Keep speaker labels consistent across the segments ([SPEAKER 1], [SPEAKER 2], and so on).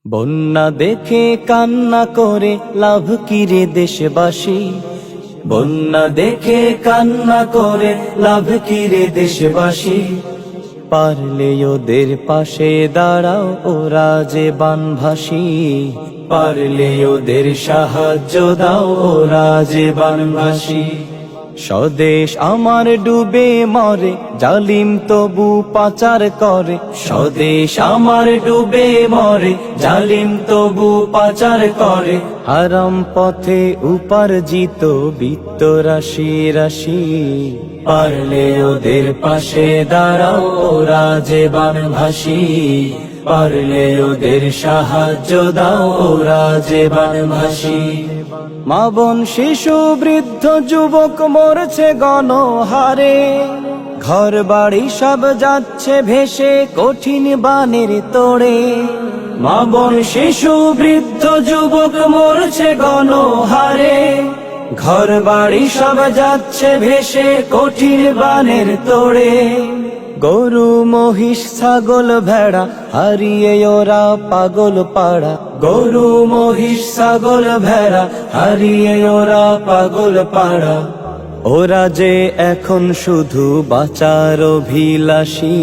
[SPEAKER 1] বন্যা দেখে কান্না করে লাভ কি রে দেশবাসী। বন্যা দেখে কান্না করে লাভ কি রে দেশবাসী। পারলে ওদের পাশে দাঁড়াও, ওরা যে বানভাসী। পারলে ওদের সাহায্য দাও, ওরা যে বানভাসী। স্বদেশ আমার ডুবে মরে, জালিম তবু পাচার করে। স্বদেশ আমার ডুবে মরে, জালিম তবু পাচার করে। হারাম পথে উপার্জিত বিত্ত রাশি রাশি। পারলে ওদের পাশে দাঁড়াও, ওরা যে বানভাসী। পারলে ওদের সাহায্য দাও, ওরা যে বানভাসী। মা বোন শিশু বৃদ্ধ যুবক মরছে গণহারে। ঘর বাড়ি সব যাচ্ছে ভেসে কঠিন বানের তোড়ে। মা বোন শিশু বৃদ্ধ যুবক মরছে গণহারে। ঘর বাড়ি সব যাচ্ছে ভেসে কঠিন বানের তোড়ে। গরু মহিষ ছাগল ভেড়া হারিয়ে ওরা পাগল পাড়া। গরু মহিষ ছাগল ভেড়া হারিয়ে ওরা পাগল পাড়া। ওরা যে এখন শুধু বাঁচার অভিলাষী।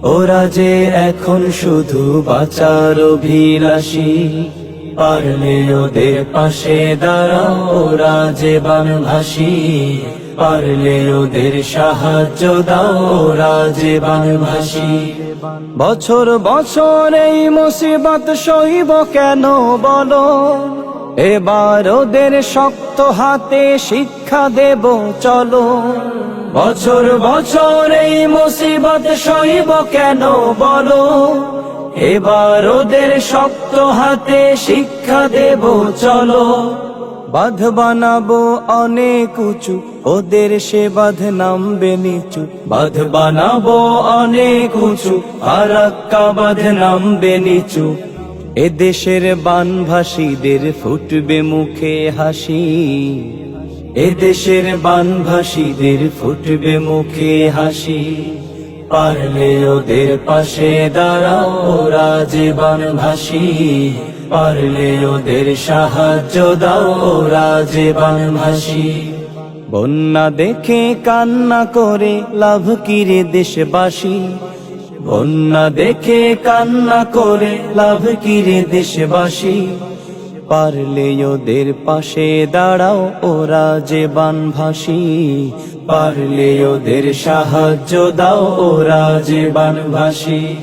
[SPEAKER 1] ওরা যে এখন শুধু বাঁচার অভিলাষী। পারলে ওদের পাশে দাঁড়াও, ওরা যে বানভাসী। পারলে ওদের সাহায্য দাও, ওরা যে বানভাসী। বছর বছর এই মুসিবত সইব কেন বলো। এবার ওদের শক্ত হাতে শিক্ষা দেব চলো। বছর বছর এই মুসিবত সইব কেন বলো। এবার ওদের শক্ত হাতে শিক্ষা দেব চলো। বাঁধ বানাবো অনেক উঁচু, ওদের সে বাঁধ নামবে নিচু। বাঁধ বানাবো অনেক উঁচু, ফারাক্কা বাঁধ নামবে নিচু। এদেশের বানভাসীদের ফুটবে মুখে হাসি। এদেশের বানভাসীদের ফুটবে মুখে হাসি। পারলে ওদের পাশে দাঁড়াও, ওরা যে বানভাসী। পারলে ওদের সাহায্য দাও, ওরা যে বানভাসী। বন্যা দেখে কান্না করে লাভ কি রে দেশবাসী। বন্যা দেখে কান্না করে লাভ কি রে দেশবাসী। পারলে ওদের পাশে দাঁড়াও, ওরা যে বানভাসী। পারলে ওদের সাহায্য দাও, ওরা যে বানভাসী।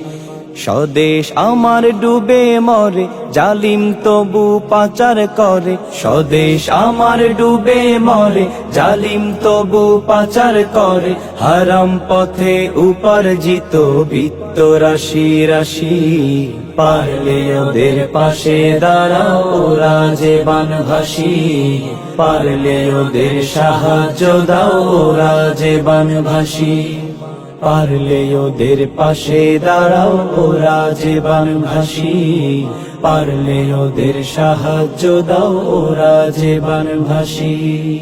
[SPEAKER 1] স্বদেশ আমার ডুবে মরে, জালিম তবু পাচার করে। স্বদেশ আমার ডুবে মরে, জালিম তবু পাচার করে। হারাম পথে উপার্জিত বিত্ত রাশি রাশি। পারলে ওদের পাশে দাঁড়াও, ওরা যে বানভাসী। পারলে ওদের সাহায্য দাও, ওরা যে বানভাসী। পারলে ওদের পাশে দাঁড়াও, ওরা যে বানভাসী। পারলে ওদের সাহায্য দাও, ওরা যে বানভাসী।